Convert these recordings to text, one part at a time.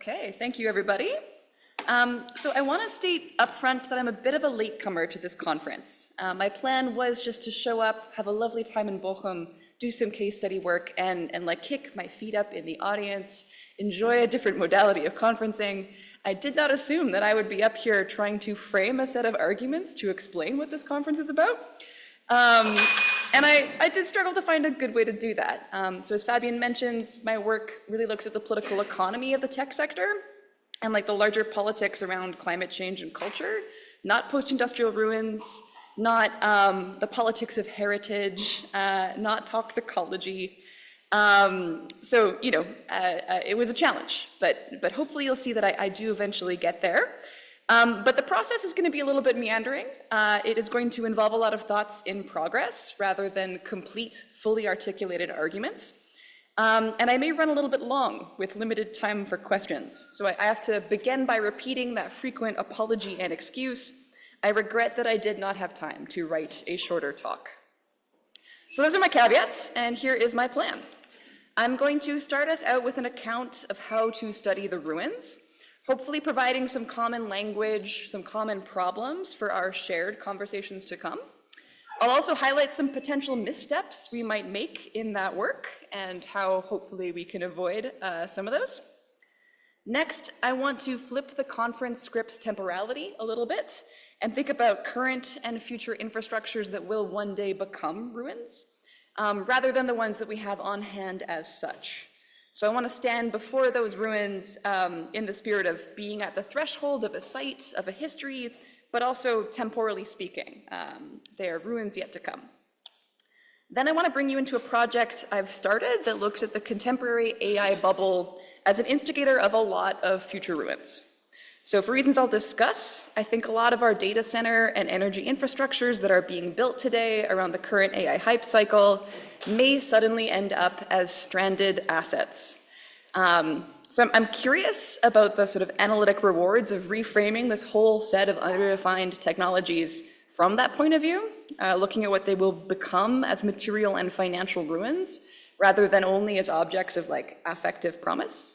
Okay, thank you, everybody. So I want to state upfront that I'm a bit of a latecomer to this conference. My plan was just to show up, have a lovely time in Bochum, do some case study work, and like kick my feet up in the audience, enjoy a different modality of conferencing. I did not assume that I would be up here trying to frame a set of arguments to explain what this conference is about. And I did struggle to find a good way to do that. So as Fabian mentions, my work really looks at the political economy of the tech sector and like the larger politics around climate change and culture, not post-industrial ruins, not the politics of heritage, not toxicology. So, you know, it was a challenge, but hopefully you'll see that I do eventually get there. But the process is going to be a little bit meandering. It is going to involve a lot of thoughts in progress rather than complete, fully articulated arguments. And I may run a little bit long with limited time for questions. So I have to begin by repeating that frequent apology and excuse. I regret that I did not have time to write a shorter talk. So those are my caveats, and here is my plan. I'm going to start us out with an account of how to study the ruins, hopefully providing some common language, some common problems for our shared conversations to come. I'll also highlight some potential missteps we might make in that work and how hopefully we can avoid some of those. Next, I want to flip the conference script's temporality a little bit and think about current and future infrastructures that will one day become ruins, rather than the ones that we have on hand as such. So I want to stand before those ruins in the spirit of being at the threshold of a site, of a history, but also temporally speaking. They are ruins yet to come. Then I want to bring you into a project I've started that looks at the contemporary AI bubble as an instigator of a lot of future ruins. So for reasons I'll discuss, I think a lot of our data center and energy infrastructures that are being built today around the current AI hype cycle may suddenly end up as stranded assets. So I'm curious about the sort of analytic rewards of reframing this whole set of underdefined technologies from that point of view, looking at what they will become as material and financial ruins, rather than only as objects of like affective promise.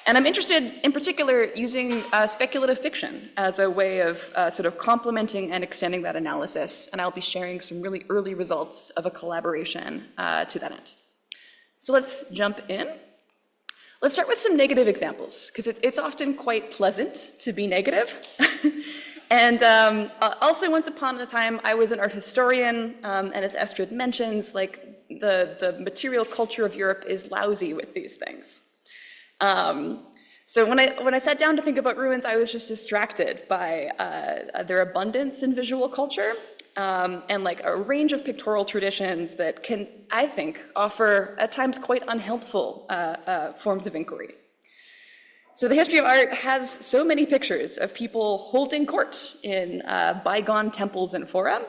And I'm interested in particular using speculative fiction as a way of sort of complementing and extending that analysis. And I'll be sharing some really early results of a collaboration to that end. So let's jump in. Let's start with some negative examples, because it's often quite pleasant to be negative. And also, once upon a time, I was an art historian, and as Estrid mentions, like the material culture of Europe is lousy with these things. So when I sat down to think about ruins, I was just distracted by their abundance in visual culture, and like a range of pictorial traditions that can, I think, offer at times quite unhelpful forms of inquiry. So the history of art has so many pictures of people holding court in bygone temples and fora.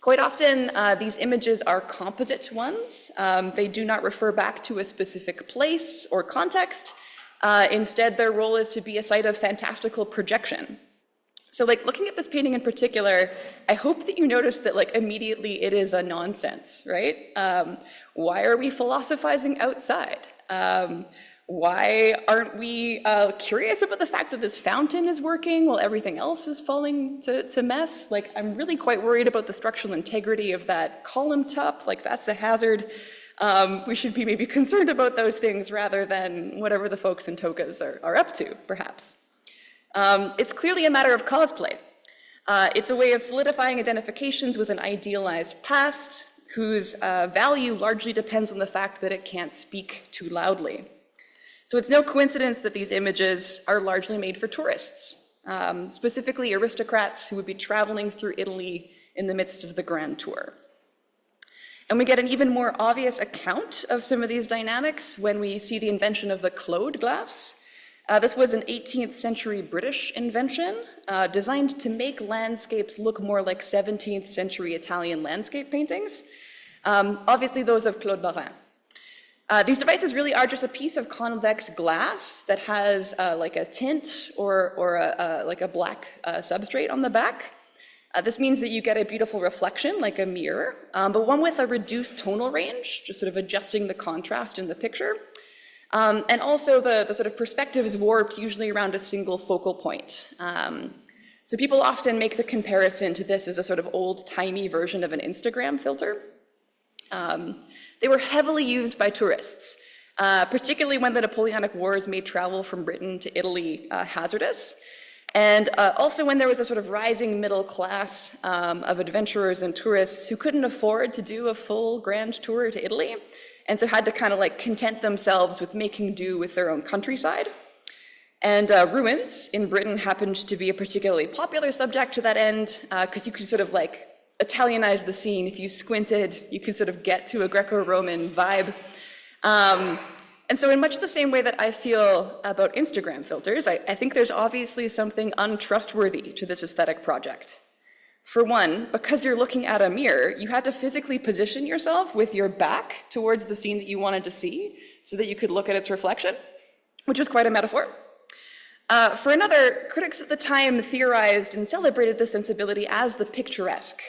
Quite often, these images are composite ones. They do not refer back to a specific place or context. Instead, their role is to be a site of fantastical projection. So like looking at this painting in particular, I hope that you notice that like immediately it is a nonsense, right? Why are we philosophizing outside? Why aren't we curious about the fact that this fountain is working while everything else is falling to mess? Like, I'm really quite worried about the structural integrity of that column top. Like, that's a hazard. We should be maybe concerned about those things rather than whatever the folks in togas are up to, perhaps. It's clearly a matter of cosplay. It's a way of solidifying identifications with an idealized past whose value largely depends on the fact that it can't speak too loudly. So it's no coincidence that these images are largely made for tourists, specifically aristocrats who would be traveling through Italy in the midst of the Grand Tour. And we get an even more obvious account of some of these dynamics when we see the invention of the Claude glass. This was an 18th century British invention designed to make landscapes look more like 17th century Italian landscape paintings, obviously those of Claude Lorrain. These devices really are just a piece of convex glass that has like a tint or like a black substrate on the back. This means that you get a beautiful reflection, like a mirror, but one with a reduced tonal range, just sort of adjusting the contrast in the picture. And also the sort of perspective is warped usually around a single focal point. So people often make the comparison to this as a sort of old-timey version of an Instagram filter. They were heavily used by tourists, particularly when the Napoleonic Wars made travel from Britain to Italy hazardous. And also when there was a sort of rising middle class of adventurers and tourists who couldn't afford to do a full grand tour to Italy, and so had to kind of like content themselves with making do with their own countryside. And ruins in Britain happened to be a particularly popular subject to that end, because you could sort of like Italianize the scene. If you squinted, you could sort of get to a Greco-Roman vibe. And so in much the same way that I feel about Instagram filters, I think there's obviously something untrustworthy to this aesthetic project. For one, because you're looking at a mirror, you had to physically position yourself with your back towards the scene that you wanted to see so that you could look at its reflection, which was quite a metaphor. For another, critics at the time theorized and celebrated the sensibility as the picturesque,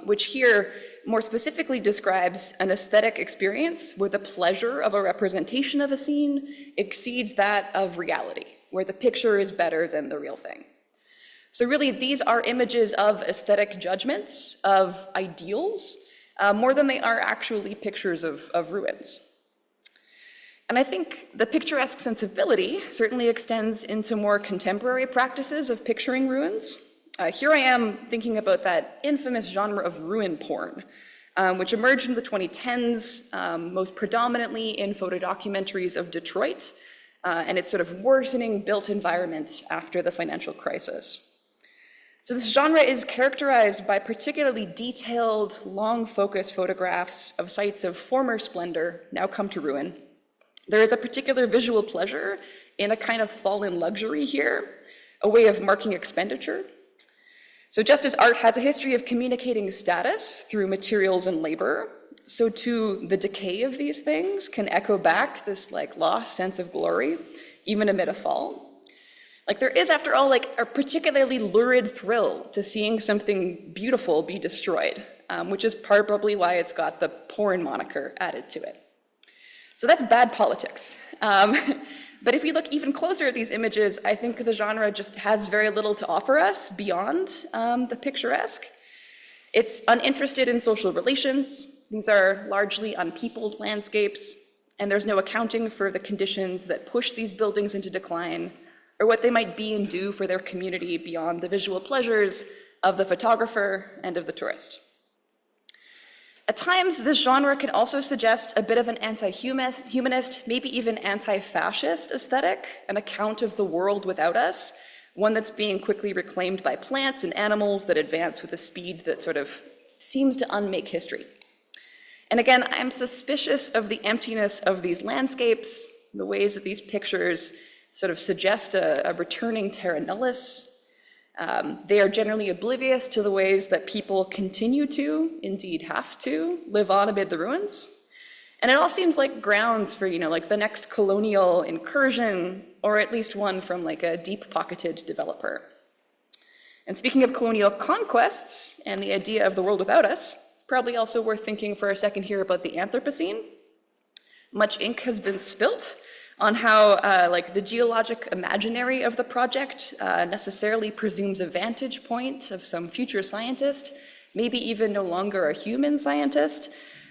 which here more specifically describes an aesthetic experience where the pleasure of a representation of a scene exceeds that of reality, where the picture is better than the real thing. So really, these are images of aesthetic judgments, of ideals, more than they are actually pictures of ruins. And I think the picturesque sensibility certainly extends into more contemporary practices of picturing ruins. Here I am thinking about that infamous genre of ruin porn, which emerged in the 2010s, most predominantly in photodocumentaries of Detroit, and its sort of worsening built environment after the financial crisis. So this genre is characterized by particularly detailed, long focus photographs of sites of former splendor now come to ruin. There is a particular visual pleasure in a kind of fallen luxury here, a way of marking expenditure. So just as art has a history of communicating status through materials and labor, so too the decay of these things can echo back this like lost sense of glory, even amid a fall. Like there is, after all, like a particularly lurid thrill to seeing something beautiful be destroyed, which is probably why it's got the porn moniker added to it. So that's bad politics. But if we look even closer at these images, I think the genre just has very little to offer us beyond the picturesque. It's uninterested in social relations. These are largely unpeopled landscapes, and there's no accounting for the conditions that push these buildings into decline, or what they might be and do for their community beyond the visual pleasures of the photographer and of the tourist. At times, this genre can also suggest a bit of an anti-humanist, maybe even anti-fascist aesthetic, an account of the world without us, one that's being quickly reclaimed by plants and animals that advance with a speed that sort of seems to unmake history. And again, I'm suspicious of the emptiness of these landscapes, the ways that these pictures sort of suggest a returning terra nullius. They are generally oblivious to the ways that people continue to, indeed have to, live on amid the ruins. And it all seems like grounds for, like the next colonial incursion, or at least one from like a deep-pocketed developer. And speaking of colonial conquests and the idea of the world without us, it's probably also worth thinking for a second here about the Anthropocene. Much ink has been spilt on how like the geologic imaginary of the project necessarily presumes a vantage point of some future scientist, maybe even no longer a human scientist,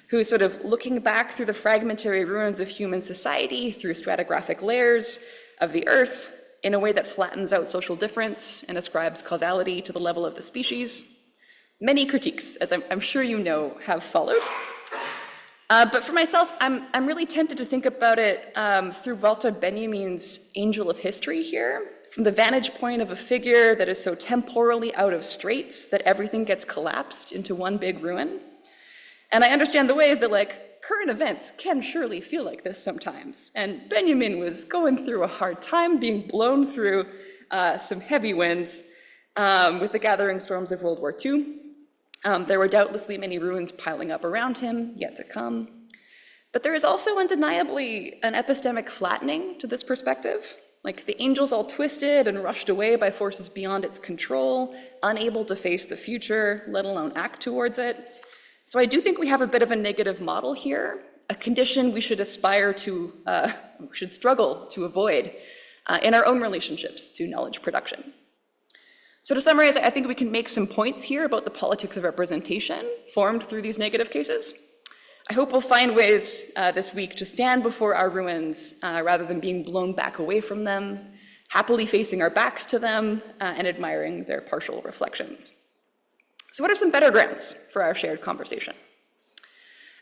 who's sort of looking back through the fragmentary ruins of human society, through stratigraphic layers of the Earth, in a way that flattens out social difference and ascribes causality to the level of the species. Many critiques, as I'm sure you know, have followed. But for myself, I'm really tempted to think about it through Walter Benjamin's Angel of History here, from the vantage point of a figure that is so temporally out of straits that everything gets collapsed into one big ruin. And I understand the ways that like current events can surely feel like this sometimes. And Benjamin was going through a hard time, being blown through some heavy winds with the gathering storms of World War II. There were doubtlessly many ruins piling up around him, yet to come. But there is also undeniably an epistemic flattening to this perspective. Like the angel's all twisted and rushed away by forces beyond its control, unable to face the future, let alone act towards it. So I do think we have a bit of a negative model here, a condition we should aspire to, should struggle to avoid in our own relationships to knowledge production. So to summarize, I think we can make some points here about the politics of representation formed through these negative cases. I hope we'll find ways this week to stand before our ruins rather than being blown back away from them, happily facing our backs to them and admiring their partial reflections. So what are some better grounds for our shared conversation?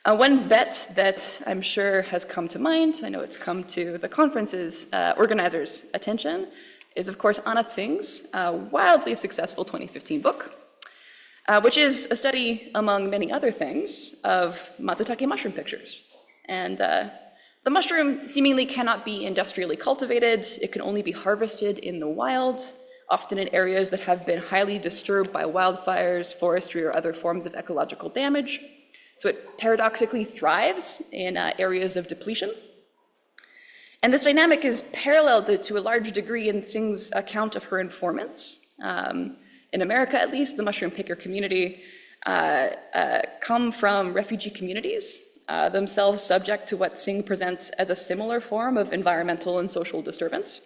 One bet that I'm sure has come to mind, I know it's come to the conference's organizers' attention, is of course Anne Pasek's wildly successful 2015 book, which is a study, among many other things, of matsutake mushroom pictures. And the mushroom seemingly cannot be industrially cultivated. It can only be harvested in the wild, often in areas that have been highly disturbed by wildfires, forestry, or other forms of ecological damage. So it paradoxically thrives in areas of depletion. And this dynamic is paralleled to a large degree in Tsing's account of her informants. In America, at least, the mushroom picker community come from refugee communities, themselves subject to what Tsing presents as a similar form of environmental and social disturbance.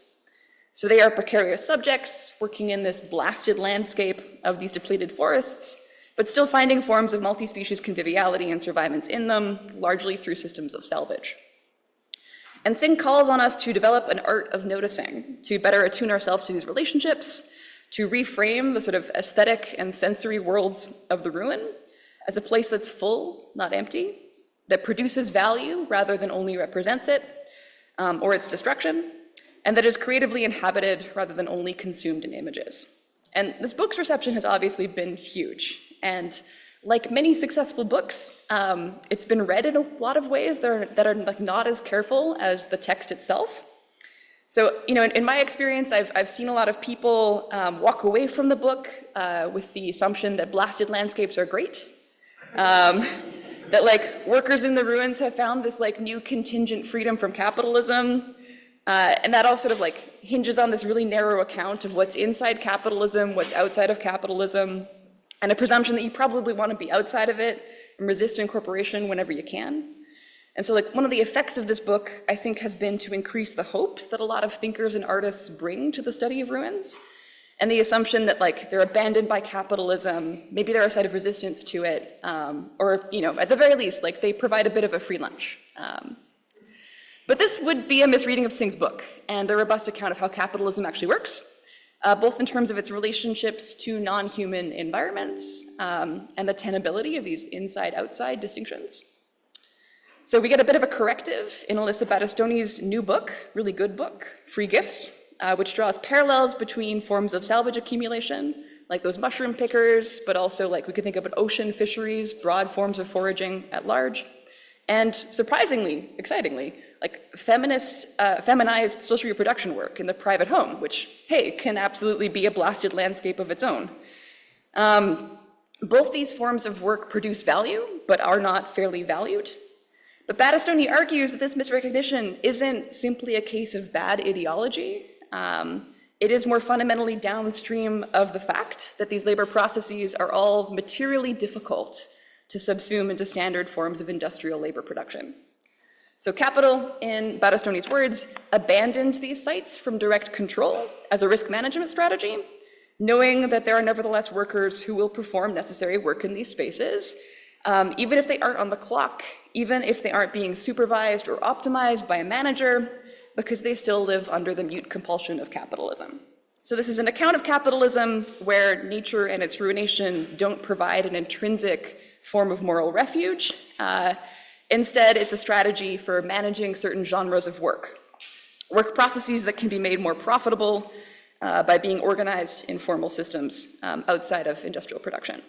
So they are precarious subjects working in this blasted landscape of these depleted forests, but still finding forms of multi-species conviviality and survivance in them, largely through systems of salvage. And Tsing calls on us to develop an art of noticing, to better attune ourselves to these relationships, to reframe the sort of aesthetic and sensory worlds of the ruin as a place that's full, not empty, that produces value rather than only represents it, or its destruction, and that is creatively inhabited rather than only consumed in images. And this book's reception has obviously been huge. And like many successful books, it's been read in a lot of ways that are like not as careful as the text itself. So, you know, in my experience, I've seen a lot of people walk away from the book with the assumption that blasted landscapes are great, that like workers in the ruins have found this like new contingent freedom from capitalism, and that all sort of like hinges on this really narrow account of what's inside capitalism, what's outside of capitalism, and a presumption that you probably want to be outside of it and resist incorporation whenever you can. And so like one of the effects of this book, I think, has been to increase the hopes that a lot of thinkers and artists bring to the study of ruins, and the assumption that like they're abandoned by capitalism, maybe they're a side of resistance to it, or, you know, at the very least, like they provide a bit of a free lunch. But this would be a misreading of Tsing's book and a robust account of how capitalism actually works, both in terms of its relationships to non-human environments and the tenability of these inside-outside distinctions. So we get a bit of a corrective in Alyssa Battistoni's new book, really good book, Free Gifts, which draws parallels between forms of salvage accumulation, like those mushroom pickers, but also like we could think about ocean fisheries, broad forms of foraging at large, and surprisingly, excitingly, like feminized social reproduction work in the private home, which, hey, can absolutely be a blasted landscape of its own. Both these forms of work produce value, but are not fairly valued. But Battistoni argues that this misrecognition isn't simply a case of bad ideology. It is more fundamentally downstream of the fact that these labor processes are all materially difficult to subsume into standard forms of industrial labor production. So capital, in Battistoni's words, abandons these sites from direct control as a risk management strategy, knowing that there are nevertheless workers who will perform necessary work in these spaces, even if they aren't on the clock, even if they aren't being supervised or optimized by a manager, because they still live under the mute compulsion of capitalism. So this is an account of capitalism where nature and its ruination don't provide an intrinsic form of moral refuge. Instead, it's a strategy for managing certain genres of work processes that can be made more profitable by being organized in formal systems outside of industrial production.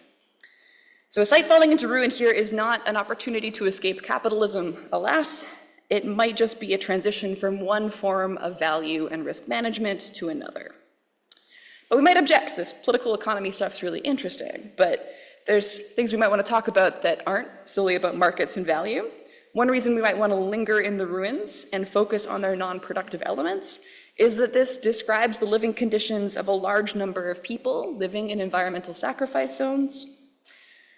So a site falling into ruin here is not an opportunity to escape capitalism, alas. It might just be a transition from one form of value and risk management to another. But we might object, this political economy stuff's really interesting, but there's things we might want to talk about that aren't solely about markets and value. One reason we might want to linger in the ruins and focus on their non-productive elements is that this describes the living conditions of a large number of people living in environmental sacrifice zones.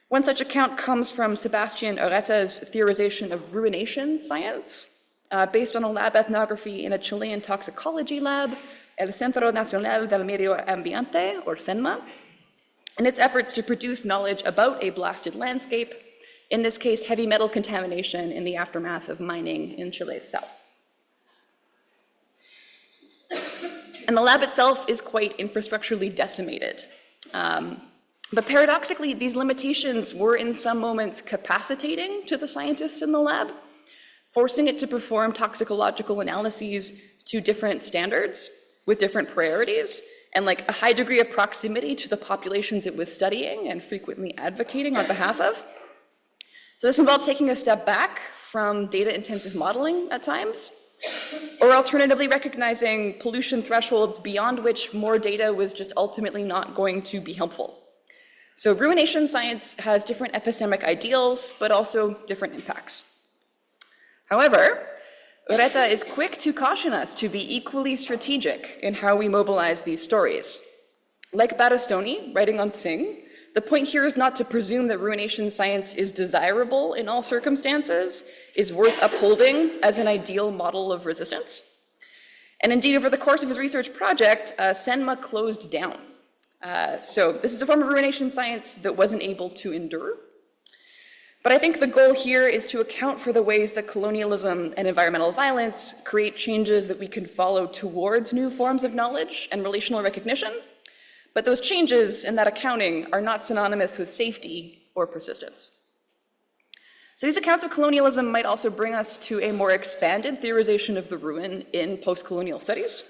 One such account comes from Sebastian Oreta's theorization of ruination science, based on a lab ethnography in a Chilean toxicology lab, El Centro Nacional del Medio Ambiente, or CENMA, and its efforts to produce knowledge about a blasted landscape, in this case, heavy metal contamination in the aftermath of mining in Chile's south. And the lab itself is quite infrastructurally decimated. But paradoxically, these limitations were in some moments capacitating to the scientists in the lab, forcing it to perform toxicological analyses to different standards with different priorities, and like a high degree of proximity to the populations it was studying and frequently advocating on behalf of. So this involved taking a step back from data-intensive modeling at times, or alternatively recognizing pollution thresholds beyond which more data was just ultimately not going to be helpful. So ruination science has different epistemic ideals, but also different impacts. However, Oreta is quick to caution us to be equally strategic in how we mobilize these stories. Like Battistoni, writing on stsing, the point here is not to presume that ruination science is desirable in all circumstances, is worth upholding as an ideal model of resistance. And indeed, over the course of his research project, CENMA closed down. So this is a form of ruination science that wasn't able to endure. But I think the goal here is to account for the ways that colonialism and environmental violence create changes that we can follow towards new forms of knowledge and relational recognition. But those changes in that accounting are not synonymous with safety or persistence. So these accounts of colonialism might also bring us to a more expanded theorization of the ruin in post-colonial studies,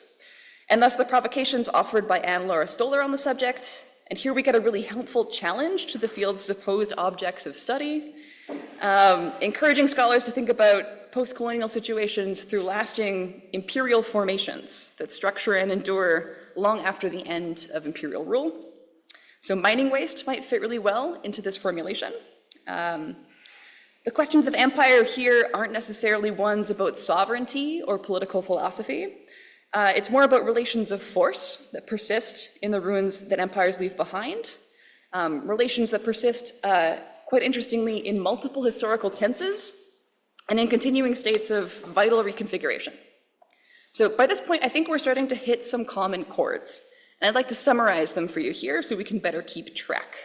and thus the provocations offered by Anne-Laure Stoller on the subject. And here we get a really helpful challenge to the field's supposed objects of study, encouraging scholars to think about post-colonial situations through lasting imperial formations that structure and endure long after the end of imperial rule. So mining waste might fit really well into this formulation. The questions of empire here aren't necessarily ones about sovereignty or political philosophy. It's more about relations of force that persist in the ruins that empires leave behind, relations that persist, quite interestingly, in multiple historical tenses and in continuing states of vital reconfiguration. So by this point, I think we're starting to hit some common chords, and I'd like to summarize them for you here so we can better keep track.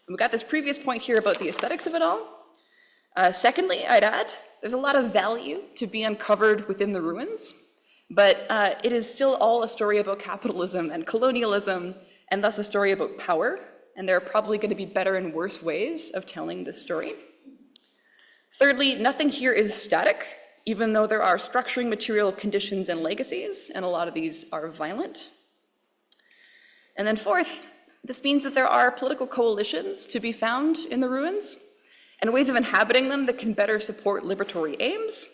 And we've got this previous point here about the aesthetics of it all. Secondly, I'd add, there's a lot of value to be uncovered within the ruins, but it is still all a story about capitalism and colonialism, and thus a story about power, and there are probably going to be better and worse ways of telling this story. Thirdly, nothing here is static, even though there are structuring material conditions and legacies, and a lot of these are violent. And then fourth, this means that there are political coalitions to be found in the ruins, and ways of inhabiting them that can better support liberatory aims.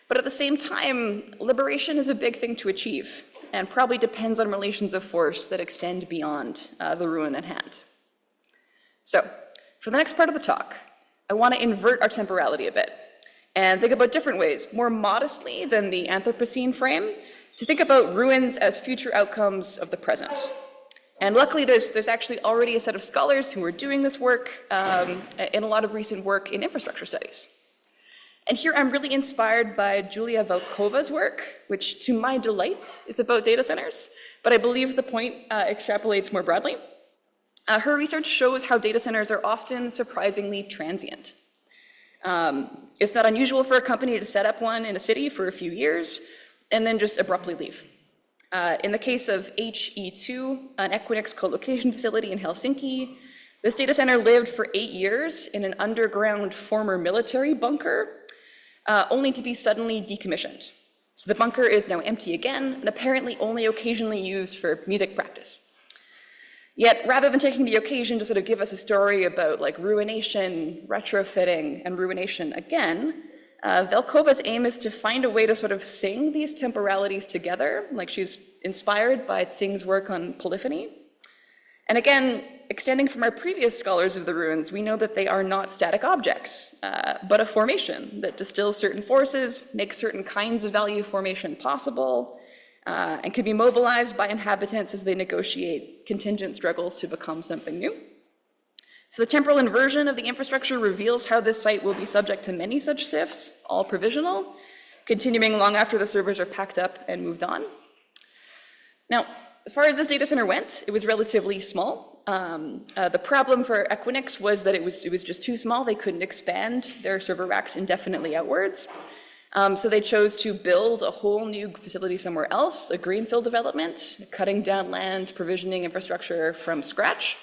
But at the same time, liberation is a big thing to achieve, and probably depends on relations of force that extend beyond the ruin at hand. So, for the next part of the talk, I want to invert our temporality a bit, and think about different ways, more modestly than the Anthropocene frame, to think about ruins as future outcomes of the present. And luckily, there's actually already a set of scholars who are doing this work in a lot of recent work in infrastructure studies. And here I'm really inspired by Julia Velkova's work, which to my delight is about data centers, but I believe the point extrapolates more broadly. Her research shows how data centers are often surprisingly transient. It's not unusual for a company to set up one in a city for a few years and then just abruptly leave. In the case of HE2, an Equinix co-location facility in Helsinki, this data center lived for 8 years in an underground former military bunker, only to be suddenly decommissioned. So the bunker is now empty again and apparently only occasionally used for music practice. Yet, rather than taking the occasion to sort of give us a story about like ruination, retrofitting, and ruination again, Velkova's aim is to find a way to sort of sing these temporalities together, like she's inspired by Tsing's work on polyphony. And again, extending from our previous scholars of the ruins, we know that they are not static objects, but a formation that distills certain forces, makes certain kinds of value formation possible, and can be mobilized by inhabitants as they negotiate contingent struggles to become something new. So the temporal inversion of the infrastructure reveals how this site will be subject to many such SIFs, all provisional, continuing long after the servers are packed up and moved on. Now, as far as this data center went, it was relatively small. The problem for Equinix was that it was just too small. They couldn't expand their server racks indefinitely outwards. So they chose to build a whole new facility somewhere else, a greenfield development, cutting down land, provisioning infrastructure from scratch.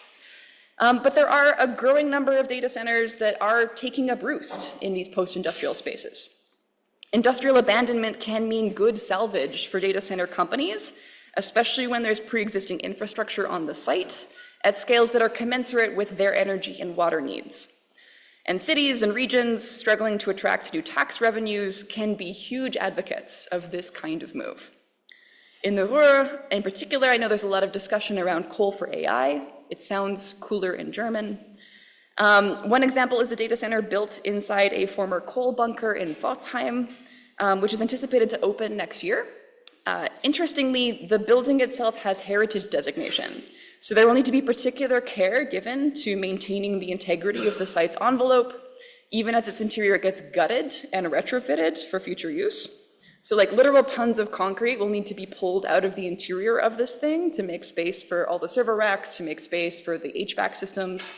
But there are a growing number of data centers that are taking up roost in these post-industrial spaces. Industrial abandonment can mean good salvage for data center companies, especially when there's pre-existing infrastructure on the site at scales that are commensurate with their energy and water needs. And cities and regions struggling to attract new tax revenues can be huge advocates of this kind of move. In the Ruhr, in particular, I know there's a lot of discussion around coal for AI. It sounds cooler in German. One example is a data center built inside a former coal bunker in Pforzheim, which is anticipated to open next year. Interestingly, the building itself has heritage designation. So there will need to be particular care given to maintaining the integrity of the site's envelope, even as its interior gets gutted and retrofitted for future use. So like literal tons of concrete will need to be pulled out of the interior of this thing to make space for all the server racks, to make space for the HVAC systems.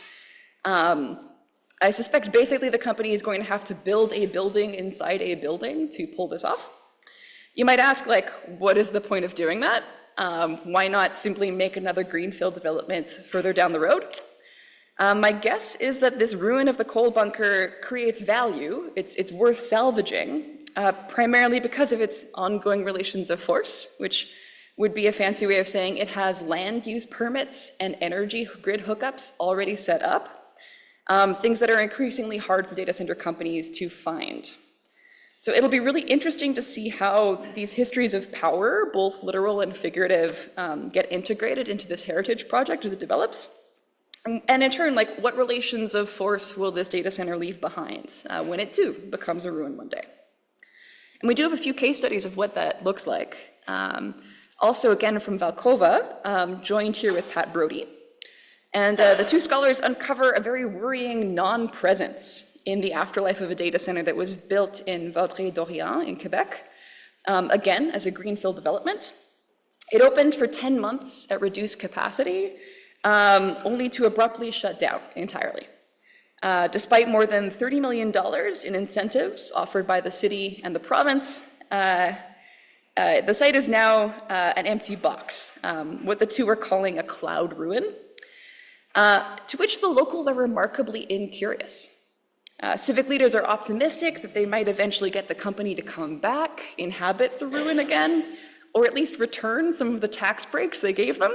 I suspect basically the company is going to have to build a building inside a building to pull this off. You might ask, like, what is the point of doing that? Why not simply make another greenfield development further down the road? My guess is that this ruin of the coal bunker creates value. It's worth salvaging, primarily because of its ongoing relations of force, which would be a fancy way of saying it has land use permits and energy grid hookups already set up, things that are increasingly hard for data center companies to find. So it'll be really interesting to see how these histories of power, both literal and figurative, get integrated into this heritage project as it develops. And in turn, like, what relations of force will this data center leave behind when it too becomes a ruin one day? And we do have a few case studies of what that looks like. Also, again, from Valkova, joined here with Pat Brody. And the two scholars uncover a very worrying non-presence in the afterlife of a data center that was built in Vaudreuil-Dorion in Quebec, again, as a greenfield development. It opened for 10 months at reduced capacity, only to abruptly shut down entirely. Despite more than $30 million in incentives offered by the city and the province, the site is now an empty box, what the two are calling a cloud ruin, to which the locals are remarkably incurious. Civic leaders are optimistic that they might eventually get the company to come back, inhabit the ruin again, or at least return some of the tax breaks they gave them.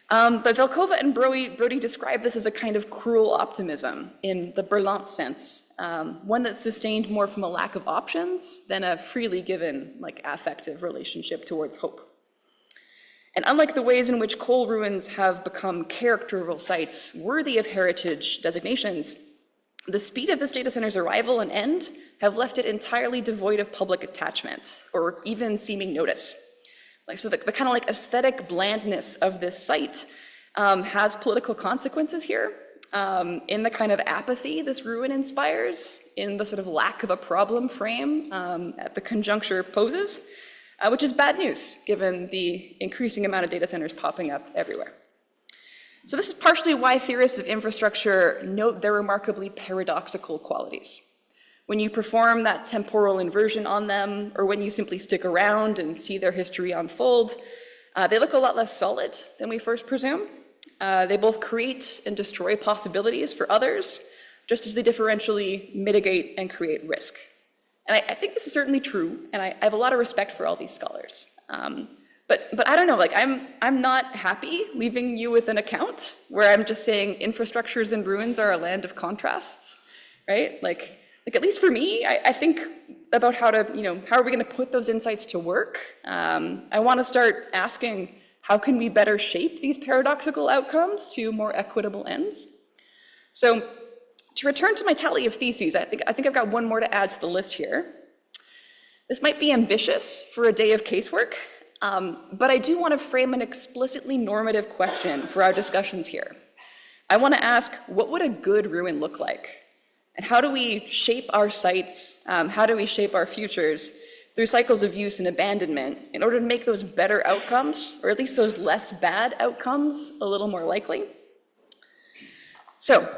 But Valkova and Brody describe this as a kind of cruel optimism in the Berlant sense, one that's sustained more from a lack of options than a freely given, like, affective relationship towards hope. And unlike the ways in which coal ruins have become characterful sites worthy of heritage designations, the speed of this data center's arrival and end have left it entirely devoid of public attachment or even seeming notice. So the kind of like aesthetic blandness of this site has political consequences here, in the kind of apathy this ruin inspires, in the sort of lack of a problem frame at the conjuncture poses, which is bad news given the increasing amount of data centers popping up everywhere. So this is partially why theorists of infrastructure note their remarkably paradoxical qualities. When you perform that temporal inversion on them, or when you simply stick around and see their history unfold, they look a lot less solid than we first presume. They both create and destroy possibilities for others, just as they differentially mitigate and create risk. And I think this is certainly true, and I have a lot of respect for all these scholars. But I don't know, like, I'm not happy leaving you with an account where I'm just saying infrastructures and ruins are a land of contrasts, right? Like at least for me, I think about how to, how are we going to put those insights to work? I want to start asking, how can we better shape these paradoxical outcomes to more equitable ends? So to return to my tally of theses, I think I've got one more to add to the list here. This might be ambitious for a day of casework, but I do want to frame an explicitly normative question for our discussions here. I want to ask, what would a good ruin look like? And how do we shape our sites, how do we shape our futures through cycles of use and abandonment in order to make those better outcomes, or at least those less bad outcomes, a little more likely? So,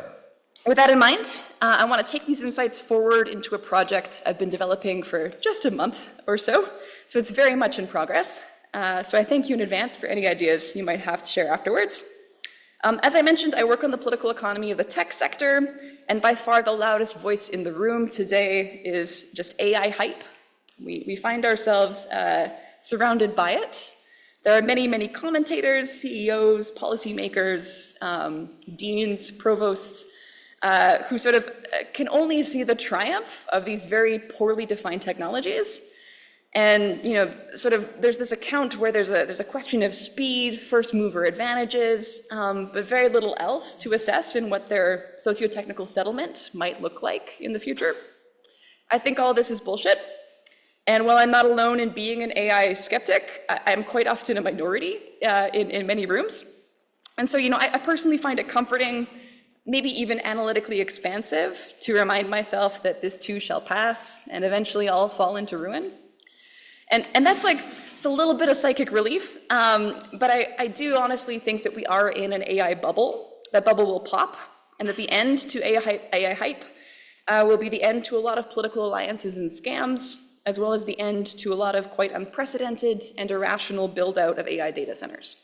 with that in mind, I want to take these insights forward into a project I've been developing for just a month or so it's very much in progress. So I thank you in advance for any ideas you might have to share afterwards. As I mentioned, I work on the political economy of the tech sector, and by far the loudest voice in the room today is just AI hype. We find ourselves surrounded by it. There are many, many commentators, CEOs, policymakers, deans, provosts, who sort of can only see the triumph of these very poorly defined technologies. And sort of there's this account where there's a question of speed, first mover advantages, but very little else to assess in what their socio-technical settlement might look like in the future. I think all this is bullshit. And while I'm not alone in being an AI skeptic, I'm quite often a minority in many rooms. And so, I personally find it comforting, maybe even analytically expansive, to remind myself that this too shall pass and eventually all fall into ruin. And that's it's a little bit of psychic relief, but I do honestly think that we are in an AI bubble. That bubble will pop, and that the end to AI hype will be the end to a lot of political alliances and scams, as well as the end to a lot of quite unprecedented and irrational build-out of AI data centers.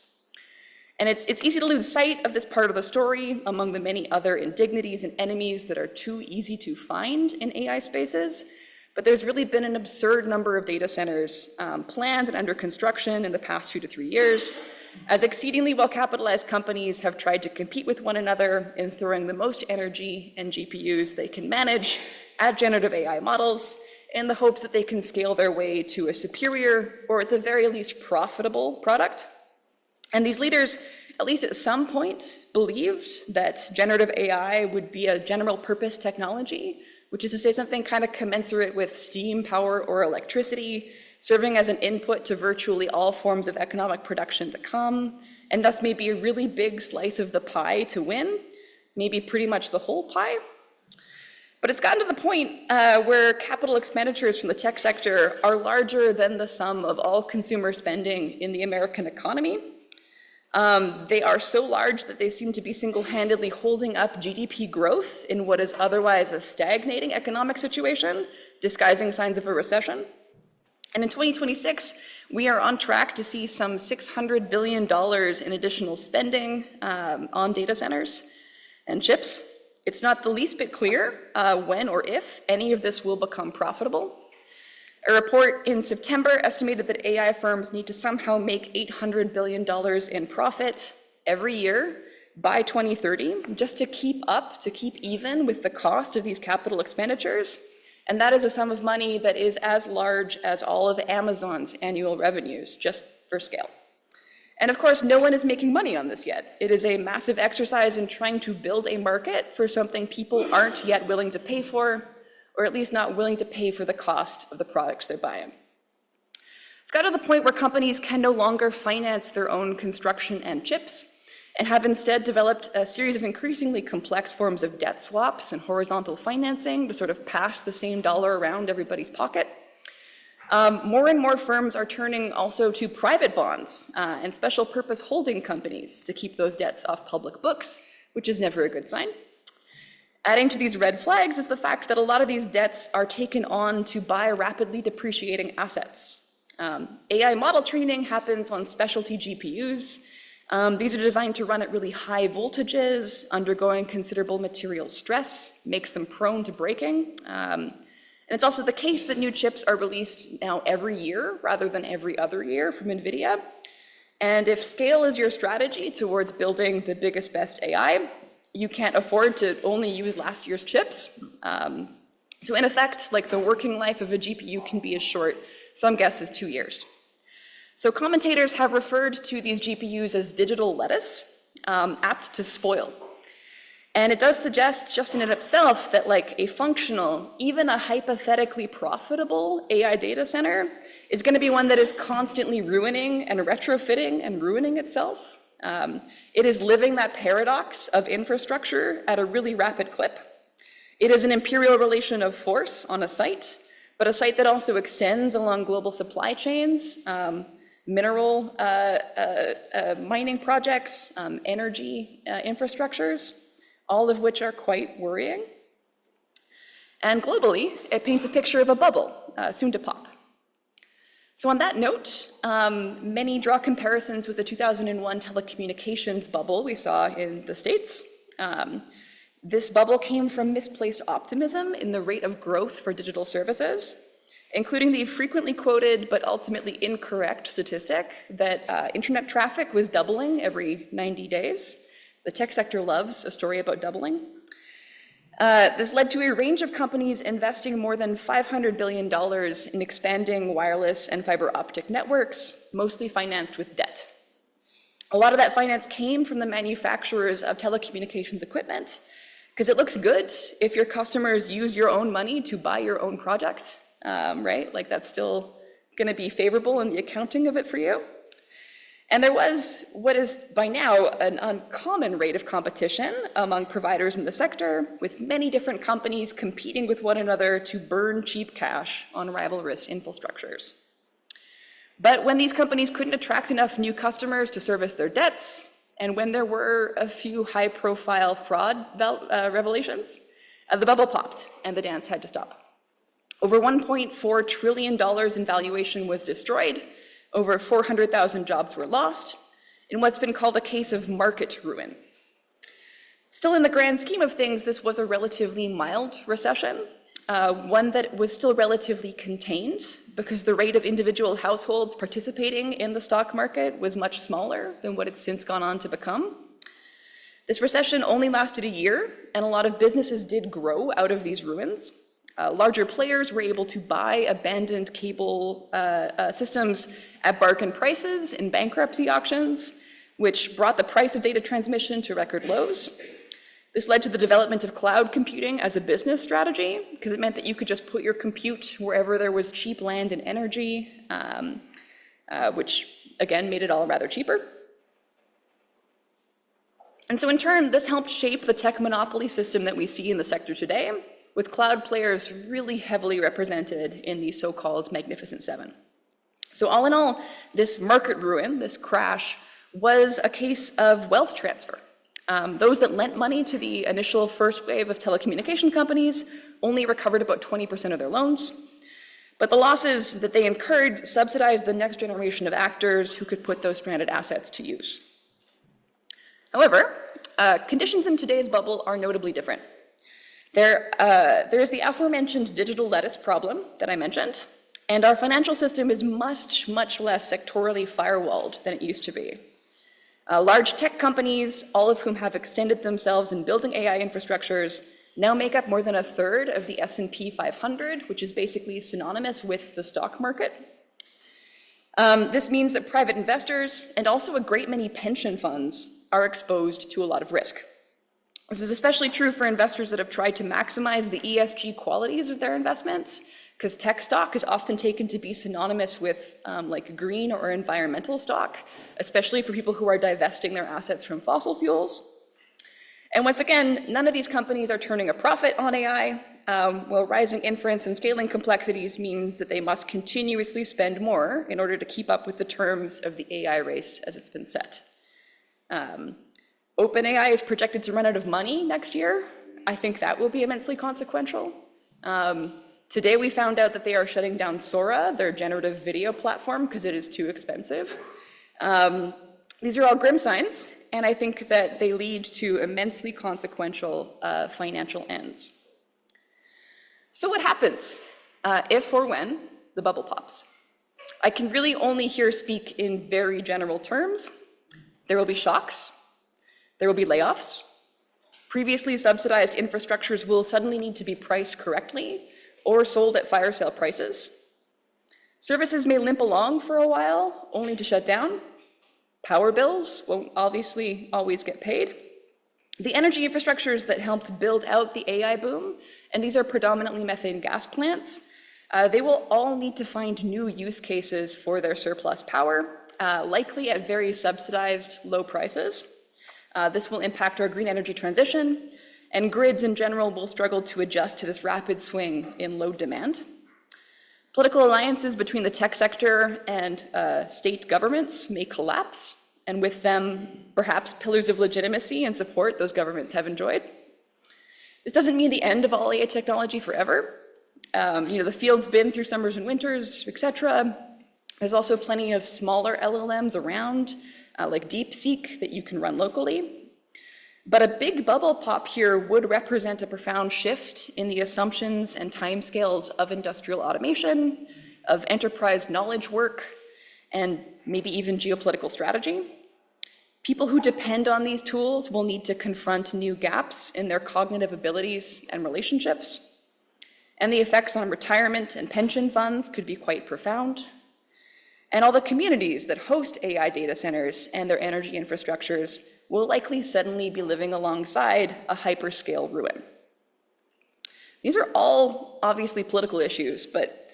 And it's easy to lose sight of this part of the story among the many other indignities and enemies that are too easy to find in AI spaces. But there's really been an absurd number of data centers planned and under construction in the past 2 to 3 years, as exceedingly well-capitalized companies have tried to compete with one another in throwing the most energy and GPUs they can manage at generative AI models in the hopes that they can scale their way to a superior, or at the very least profitable, product. And these leaders, at least at some point, believed that generative AI would be a general purpose technology, which is to say something kind of commensurate with steam power or electricity, serving as an input to virtually all forms of economic production to come, and thus maybe a really big slice of the pie to win, maybe pretty much the whole pie. But it's gotten to the point where capital expenditures from the tech sector are larger than the sum of all consumer spending in the American economy. They are so large that they seem to be single-handedly holding up GDP growth in what is otherwise a stagnating economic situation, disguising signs of a recession. And in 2026, we are on track to see some $600 billion in additional spending on data centers and chips. It's not the least bit clear when or if any of this will become profitable. A report in September estimated that AI firms need to somehow make $800 billion in profit every year by 2030 just to keep even with the cost of these capital expenditures. And that is a sum of money that is as large as all of Amazon's annual revenues, just for scale. And of course, no one is making money on this yet. It is a massive exercise in trying to build a market for something people aren't yet willing to pay for, or at least not willing to pay for the cost of the products they're buying. It's got to the point where companies can no longer finance their own construction and chips, and have instead developed a series of increasingly complex forms of debt swaps and horizontal financing to sort of pass the same dollar around everybody's pocket. More and more firms are turning also to private bonds and special purpose holding companies to keep those debts off public books, which is never a good sign. Adding to these red flags is the fact that a lot of these debts are taken on to buy rapidly depreciating assets. AI model training happens on specialty GPUs. These are designed to run at really high voltages, undergoing considerable material stress, makes them prone to breaking. And it's also the case that new chips are released now every year rather than every other year from NVIDIA. And if scale is your strategy towards building the biggest, best AI, you can't afford to only use last year's chips. So in effect, the working life of a GPU can be as short, some guess, as 2 years. So commentators have referred to these GPUs as digital lettuce, apt to spoil. And it does suggest, just in and of itself, that a functional, even a hypothetically profitable AI data center is going to be one that is constantly ruining and retrofitting and ruining itself. It is living that paradox of infrastructure at a really rapid clip. It is an imperial relation of force on a site, but a site that also extends along global supply chains, mineral mining projects, energy infrastructures, all of which are quite worrying. And globally, it paints a picture of a bubble, soon to pop. So on that note, many draw comparisons with the 2001 telecommunications bubble we saw in the States. This bubble came from misplaced optimism in the rate of growth for digital services, including the frequently quoted but ultimately incorrect statistic that internet traffic was doubling every 90 days. The tech sector loves a story about doubling. This led to a range of companies investing more than $500 billion in expanding wireless and fiber optic networks, mostly financed with debt. A lot of that finance came from the manufacturers of telecommunications equipment, because it looks good if your customers use your own money to buy your own product, right? Like that's still gonna be favorable in the accounting of it for you. And there was what is by now an uncommon rate of competition among providers in the sector, with many different companies competing with one another to burn cheap cash on rivalrous infrastructures. But when these companies couldn't attract enough new customers to service their debts, and when there were a few high-profile fraud revelations, the bubble popped and the dance had to stop. Over $1.4 trillion in valuation was destroyed, over 400,000 jobs were lost, in what's been called a case of market ruin. Still, in the grand scheme of things, this was a relatively mild recession, one that was still relatively contained because the rate of individual households participating in the stock market was much smaller than what it's since gone on to become. This recession only lasted a year, and a lot of businesses did grow out of these ruins. Larger players were able to buy abandoned cable systems at bargain prices in bankruptcy auctions, which brought the price of data transmission to record lows. This led to the development of cloud computing as a business strategy, because it meant that you could just put your compute wherever there was cheap land and energy, which again made it all rather cheaper. And so in turn, this helped shape the tech monopoly system that we see in the sector today, with cloud players really heavily represented in the so-called Magnificent Seven. So all in all, this market ruin, this crash, was a case of wealth transfer. Those that lent money to the initial first wave of telecommunication companies only recovered about 20% of their loans, but the losses that they incurred subsidized the next generation of actors who could put those stranded assets to use. However, conditions in today's bubble are notably different. There's the aforementioned digital lettuce problem that I mentioned, and our financial system is much, much less sectorally firewalled than it used to be. Large tech companies, all of whom have extended themselves in building AI infrastructures, now make up more than a third of the S&P 500, which is basically synonymous with the stock market. This means that private investors, and also a great many pension funds, are exposed to a lot of risk. This is especially true for investors that have tried to maximize the ESG qualities of their investments, because tech stock is often taken to be synonymous with like green or environmental stock, especially for people who are divesting their assets from fossil fuels. And once again, none of these companies are turning a profit on AI, while rising inference and scaling complexities means that they must continuously spend more in order to keep up with the terms of the AI race as it's been set. OpenAI is projected to run out of money next year. I think that will be immensely consequential. Today we found out that they are shutting down Sora, their generative video platform, because it is too expensive. These are all grim signs, and I think that they lead to immensely consequential financial ends. So what happens if or when the bubble pops? I can really only here speak in very general terms. There will be shocks. There will be layoffs. Previously subsidized infrastructures will suddenly need to be priced correctly or sold at fire sale prices. Services may limp along for a while, only to shut down. Power bills won't obviously always get paid. The energy infrastructures that helped build out the AI boom, and these are predominantly methane gas plants, they will all need to find new use cases for their surplus power, likely at very subsidized low prices. This will impact our green energy transition, and grids in general will struggle to adjust to this rapid swing in load demand. Political alliances between the tech sector and state governments may collapse, and with them, perhaps pillars of legitimacy and support those governments have enjoyed. This doesn't mean the end of all AI technology forever. The field's been through summers and winters, etc. There's also plenty of smaller LLMs around, like DeepSeek, that you can run locally. But a big bubble pop here would represent a profound shift in the assumptions and timescales of industrial automation, of enterprise knowledge work, and maybe even geopolitical strategy. People who depend on these tools will need to confront new gaps in their cognitive abilities and relationships. And the effects on retirement and pension funds could be quite profound. And all the communities that host AI data centers and their energy infrastructures will likely suddenly be living alongside a hyperscale ruin. These are all obviously political issues, but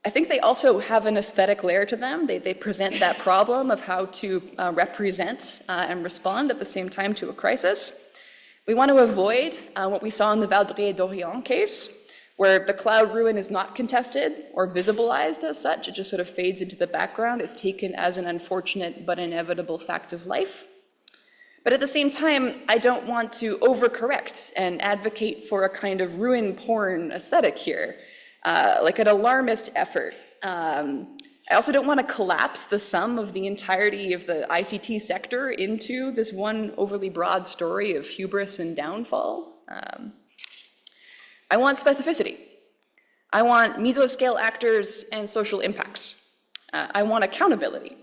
I think they also have an aesthetic layer to them. They present that problem of how to represent and respond at the same time to a crisis. We want to avoid what we saw in the Valdrier-Dorian case, where the cloud ruin is not contested or visibilized as such. It just sort of fades into the background. It's taken as an unfortunate but inevitable fact of life. But at the same time, I don't want to overcorrect and advocate for a kind of ruin porn aesthetic here, like an alarmist effort. I also don't want to collapse the sum of the entirety of the ICT sector into this one overly broad story of hubris and downfall. I want specificity. I want mesoscale actors and social impacts. I want accountability.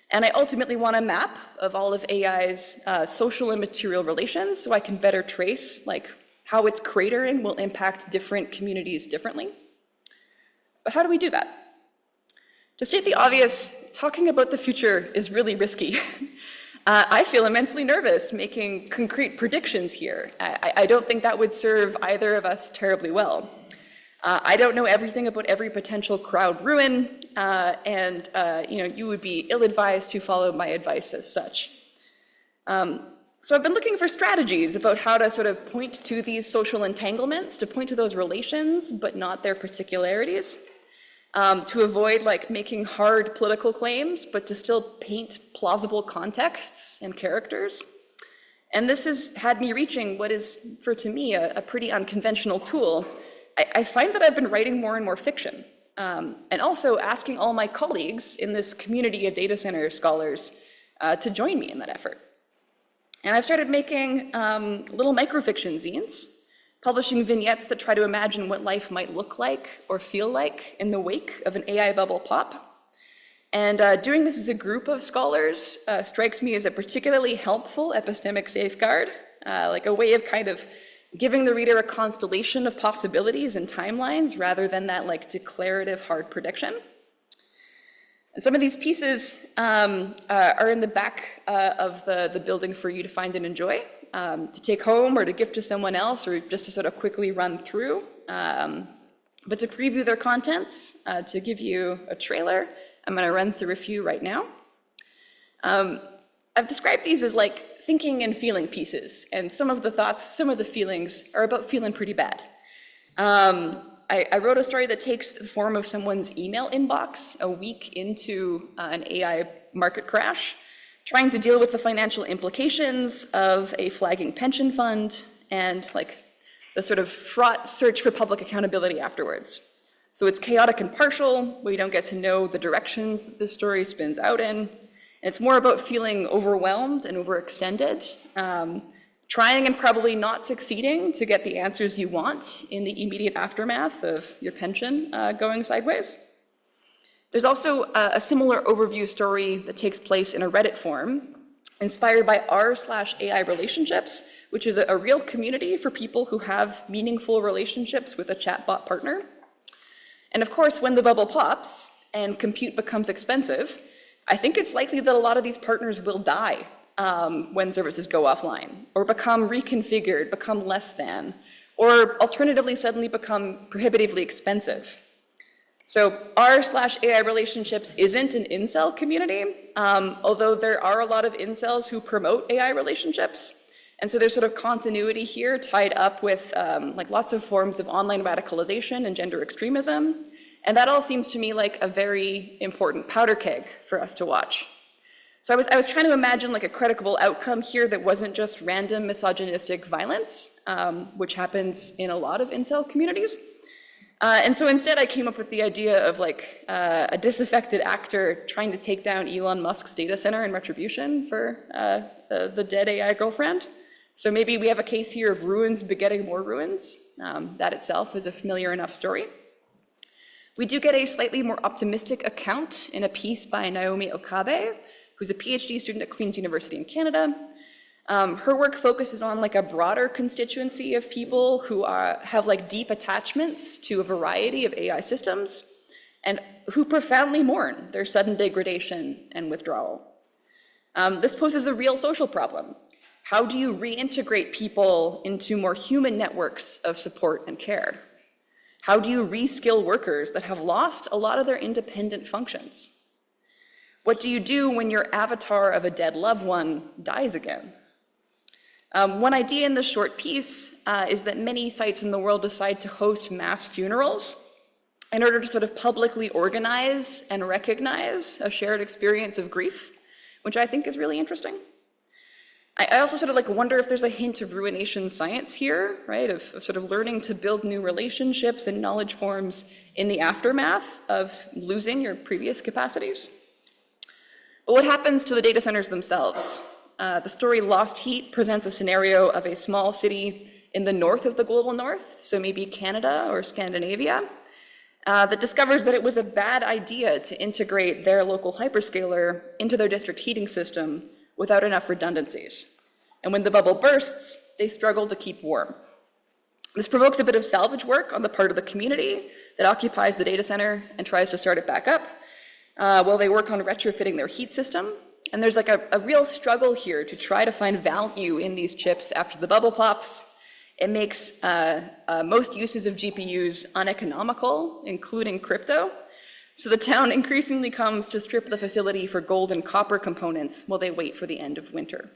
And I ultimately want a map of all of AI's social and material relations so I can better trace how its cratering will impact different communities differently. But how do we do that? To state the obvious, talking about the future is really risky. I feel immensely nervous making concrete predictions here. I don't think that would serve either of us terribly well. I don't know everything about every potential crowd ruin, and you would be ill-advised to follow my advice as such. So I've been looking for strategies about how to sort of point to these social entanglements, to point to those relations, but not their particularities, to avoid making hard political claims, but to still paint plausible contexts and characters. And this has had me reaching what is, to me, a pretty unconventional tool. I find that I've been writing more and more fiction, and also asking all my colleagues in this community of data center scholars to join me in that effort. And I've started making little microfiction zines, publishing vignettes that try to imagine what life might look like or feel like in the wake of an AI bubble pop. And doing this as a group of scholars strikes me as a particularly helpful epistemic safeguard, like a way of kind of giving the reader a constellation of possibilities and timelines rather than that declarative hard prediction. And some of these pieces are in the back of the building for you to find and enjoy, to take home or to gift to someone else or just to sort of quickly run through. But to preview their contents, to give you a trailer, I'm going to run through a few right now. I've described these as thinking and feeling pieces, and some of the thoughts, some of the feelings are about feeling pretty bad. I wrote a story that takes the form of someone's email inbox a week into an AI market crash, trying to deal with the financial implications of a flagging pension fund and the sort of fraught search for public accountability afterwards. So it's chaotic and partial. We don't get to know the directions that this story spins out in. And it's more about feeling overwhelmed and overextended, trying and probably not succeeding to get the answers you want in the immediate aftermath of your pension going sideways. There's also a similar overview story that takes place in a Reddit forum, inspired by r/AI relationships, which is a real community for people who have meaningful relationships with a chatbot partner. And of course, when the bubble pops and compute becomes expensive, I think it's likely that a lot of these partners will die when services go offline, or become reconfigured, become less than, or alternatively suddenly become prohibitively expensive. So r/AI relationships isn't an incel community, although there are a lot of incels who promote AI relationships. And so there's sort of continuity here tied up with like lots of forms of online radicalization and gender extremism. And that all seems to me like a very important powder keg for us to watch. So I was trying to imagine like a credible outcome here that wasn't just random misogynistic violence, which happens in a lot of incel communities. And so instead I came up with the idea of like a disaffected actor trying to take down Elon Musk's data center in retribution for the dead AI girlfriend. So maybe we have a case here of ruins begetting more ruins. That itself is a familiar enough story. We do get a slightly more optimistic account in a piece by Naomi Okabe, who's a PhD student at Queen's University in Canada. Her work focuses on like a broader constituency of people who have like deep attachments to a variety of AI systems and who profoundly mourn their sudden degradation and withdrawal. This poses a real social problem. How do you reintegrate people into more human networks of support and care? How do you reskill workers that have lost a lot of their independent functions? What do you do when your avatar of a dead loved one dies again? One idea in this short piece is that many sites in the world decide to host mass funerals in order to sort of publicly organize and recognize a shared experience of grief, which I think is really interesting. I also sort of like wonder if there's a hint of ruination science here, right? Of sort of learning to build new relationships and knowledge forms in the aftermath of losing your previous capacities. But what happens to the data centers themselves? The story Lost Heat presents a scenario of a small city in the north of the global north, so maybe Canada or Scandinavia, that discovers that it was a bad idea to integrate their local hyperscaler into their district heating system without enough redundancies. And when the bubble bursts, they struggle to keep warm. This provokes a bit of salvage work on the part of the community that occupies the data center and tries to start it back up, while they work on retrofitting their heat system. And there's like a real struggle here to try to find value in these chips after the bubble pops. It makes most uses of GPUs uneconomical, including crypto. So the town increasingly comes to strip the facility for gold and copper components while they wait for the end of winter.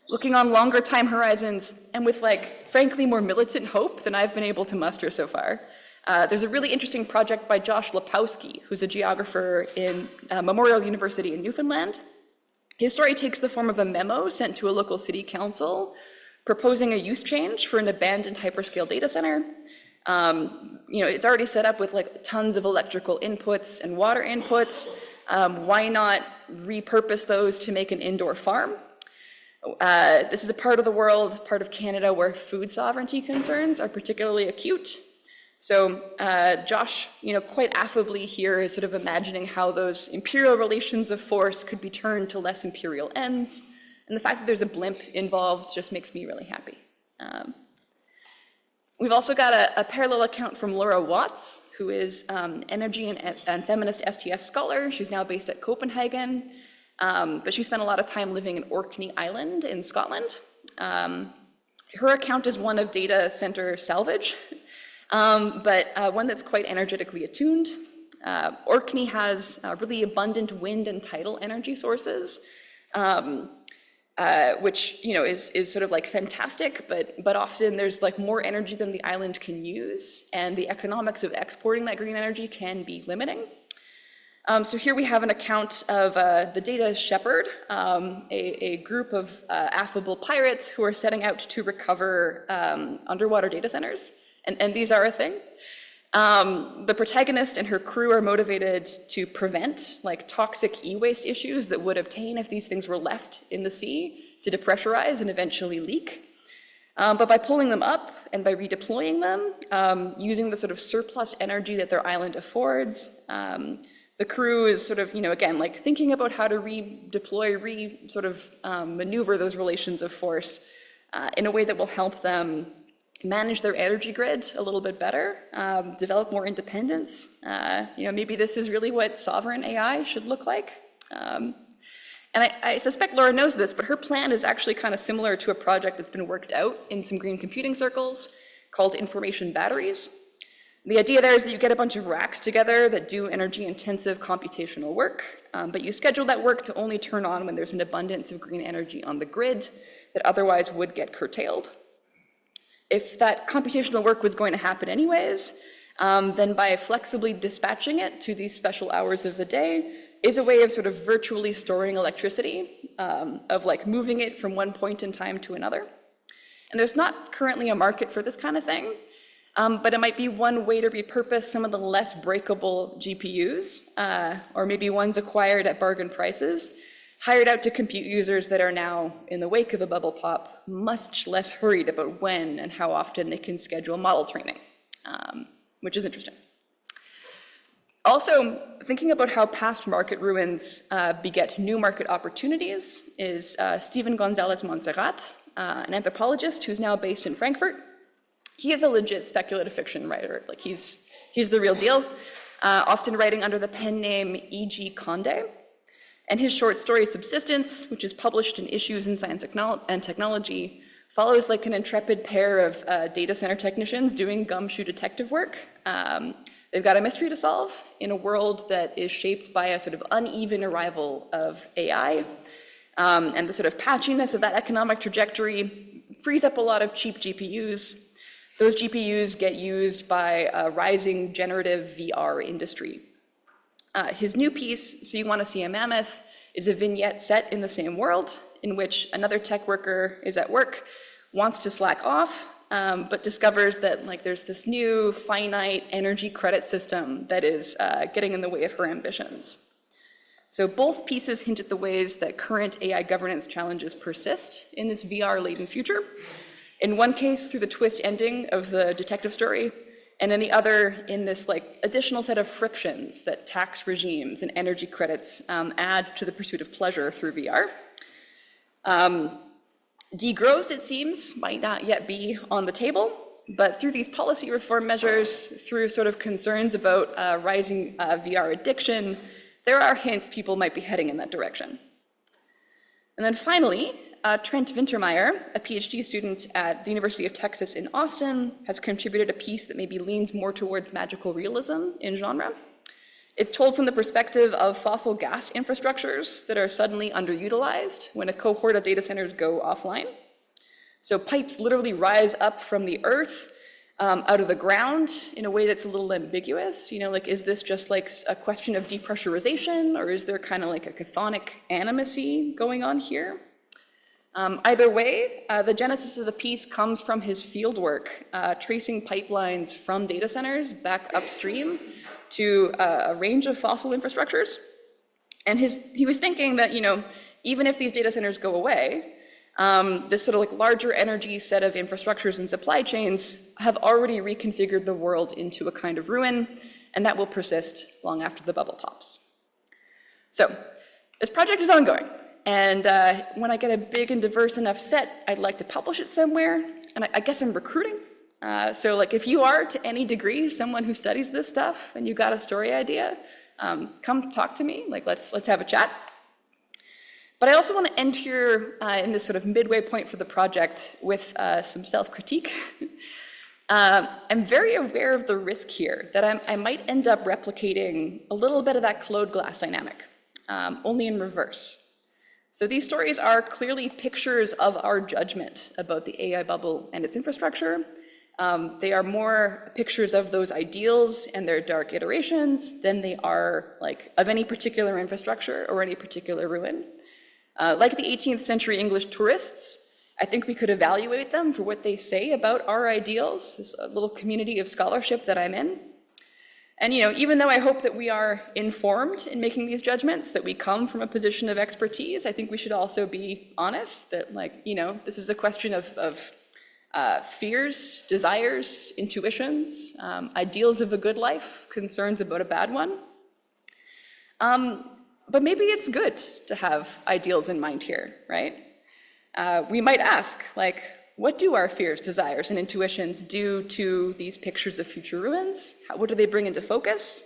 Looking on longer time horizons, and with like, frankly, more militant hope than I've been able to muster so far, there's a really interesting project by Josh Lapowski, who's a geographer in Memorial University in Newfoundland. His story takes the form of a memo sent to a local city council proposing a use change for an abandoned hyperscale data center. It's already set up with like tons of electrical inputs and water inputs. Why not repurpose those to make an indoor farm? This is a part of the world, part of Canada, where food sovereignty concerns are particularly acute. So Josh, quite affably here is sort of imagining how those imperial relations of force could be turned to less imperial ends. And the fact that there's a blimp involved just makes me really happy. We've also got a parallel account from Laura Watts, who is energy and feminist STS scholar. She's now based at Copenhagen, but she spent a lot of time living in Orkney Island in Scotland. Her account is one of data center salvage, but one that's quite energetically attuned. Orkney has really abundant wind and tidal energy sources, which is sort of like fantastic, but often there's like more energy than the island can use, and the economics of exporting that green energy can be limiting. So here we have an account of the Data Shepherd, a group of affable pirates who are setting out to recover underwater data centers, and these are a thing. The protagonist and her crew are motivated to prevent like toxic e-waste issues that would obtain if these things were left in the sea to depressurize and eventually leak. But by pulling them up and by redeploying them, using the sort of surplus energy that their island affords, the crew is sort of, again, like thinking about how to redeploy, maneuver those relations of force in a way that will help them manage their energy grid a little bit better, develop more independence. Maybe this is really what sovereign AI should look like. And I suspect Laura knows this, but her plan is actually kind of similar to a project that's been worked out in some green computing circles called information batteries. The idea there is that you get a bunch of racks together that do energy-intensive computational work, but you schedule that work to only turn on when there's an abundance of green energy on the grid that otherwise would get curtailed. If that computational work was going to happen anyways, then by flexibly dispatching it to these special hours of the day is a way of sort of virtually storing electricity, of like moving it from one point in time to another. And there's not currently a market for this kind of thing, but it might be one way to repurpose some of the less breakable GPUs, or maybe ones acquired at bargain prices, hired out to compute users that are now, in the wake of a bubble pop, much less hurried about when and how often they can schedule model training, which is interesting. Also, thinking about how past market ruins beget new market opportunities is Stephen Gonzalez Montserrat, an anthropologist who's now based in Frankfurt. He is a legit speculative fiction writer. Like he's the real deal, often writing under the pen name E.G. Conde. And his short story Subsistence, which is published in Issues in Science and Technology, follows like an intrepid pair of data center technicians doing gumshoe detective work. They've got a mystery to solve in a world that is shaped by a sort of uneven arrival of AI. And the sort of patchiness of that economic trajectory frees up a lot of cheap GPUs. Those GPUs get used by a rising generative VR industry. His new piece, So You Want to See a Mammoth, is a vignette set in the same world in which another tech worker is at work, wants to slack off, but discovers that like there's this new finite energy credit system that is getting in the way of her ambitions. So both pieces hint at the ways that current AI governance challenges persist in this VR-laden future. In one case, through the twist ending of the detective story, and in the other, in this like additional set of frictions that tax regimes and energy credits add to the pursuit of pleasure through VR. Degrowth, it seems, might not yet be on the table, but through these policy reform measures, through sort of concerns about rising VR addiction, there are hints people might be heading in that direction. And then finally, Trent Wintermeyer, a PhD student at the University of Texas in Austin, has contributed a piece that maybe leans more towards magical realism in genre. It's told from the perspective of fossil gas infrastructures that are suddenly underutilized when a cohort of data centers go offline. So pipes literally rise up from the earth, out of the ground in a way that's a little ambiguous. You know, like, is this just like a question of depressurization, or is there kind of like a chthonic animacy going on here? Either way, the genesis of the piece comes from his fieldwork, tracing pipelines from data centers back upstream to a range of fossil infrastructures. And he was thinking that, you know, even if these data centers go away, this sort of like larger energy set of infrastructures and supply chains have already reconfigured the world into a kind of ruin, and that will persist long after the bubble pops. So this project is ongoing. And when I get a big and diverse enough set, I'd like to publish it somewhere. And I guess I'm recruiting. So like if you are to any degree someone who studies this stuff and you got a story idea, come talk to me. Like let's have a chat. But I also want to end here in this sort of midway point for the project with some self-critique. I'm very aware of the risk here that I might end up replicating a little bit of that Claude Glass dynamic, only in reverse. So these stories are clearly pictures of our judgment about the AI bubble and its infrastructure. They are more pictures of those ideals and their dark iterations than they are like of any particular infrastructure or any particular ruin. Like the 18th century English tourists, I think we could evaluate them for what they say about our ideals, this little community of scholarship that I'm in. And you know, even though I hope that we are informed in making these judgments, that we come from a position of expertise, I think we should also be honest that, like, you know, this is a question of fears, desires, intuitions, ideals of a good life, concerns about a bad one. But maybe it's good to have ideals in mind here, right? We might ask, like, what do our fears, desires, and intuitions do to these pictures of future ruins? What do they bring into focus?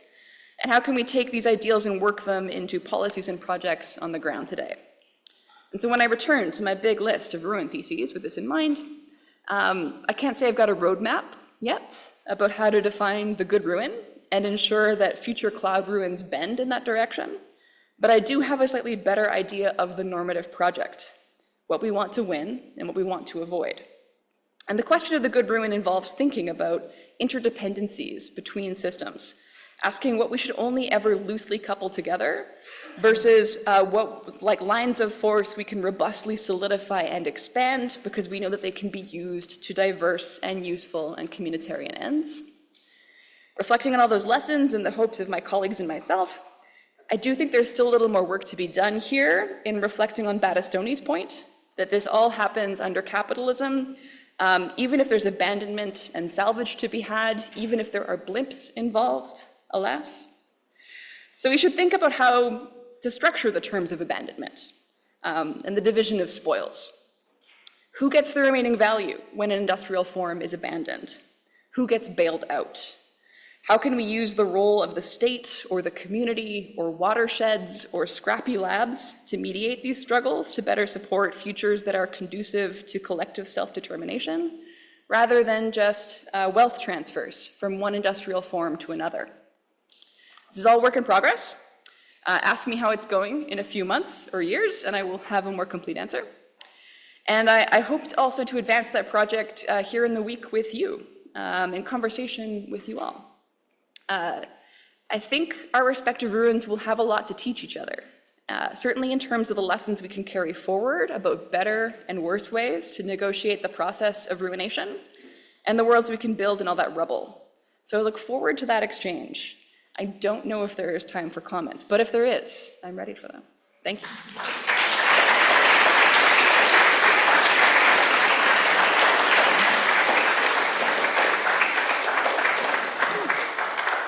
And how can we take these ideals and work them into policies and projects on the ground today? And so when I return to my big list of ruin theses with this in mind, I can't say I've got a roadmap yet, about how to define the good ruin and ensure that future cloud ruins bend in that direction, but I do have a slightly better idea of the normative project, what we want to win and what we want to avoid. And the question of the good ruin involves thinking about interdependencies between systems, asking what we should only ever loosely couple together versus what, like lines of force, we can robustly solidify and expand because we know that they can be used to diverse and useful and communitarian ends. Reflecting on all those lessons and the hopes of my colleagues and myself, I do think there's still a little more work to be done here in reflecting on Battistoni's point, that this all happens under capitalism, even if there's abandonment and salvage to be had, even if there are blimps involved, alas. So we should think about how to structure the terms of abandonment and the division of spoils. Who gets the remaining value when an industrial form is abandoned? Who gets bailed out? How can we use the role of the state or the community or watersheds or scrappy labs to mediate these struggles to better support futures that are conducive to collective self-determination, rather than just wealth transfers from one industrial form to another? This is all work in progress. Ask me how it's going in a few months or years, and I will have a more complete answer. And I hoped also to advance that project here in the week with you, in conversation with you all. I think our respective ruins will have a lot to teach each other, certainly in terms of the lessons we can carry forward about better and worse ways to negotiate the process of ruination, and the worlds we can build in all that rubble. So I look forward to that exchange. I don't know if there is time for comments, but if there is, I'm ready for them. Thank you.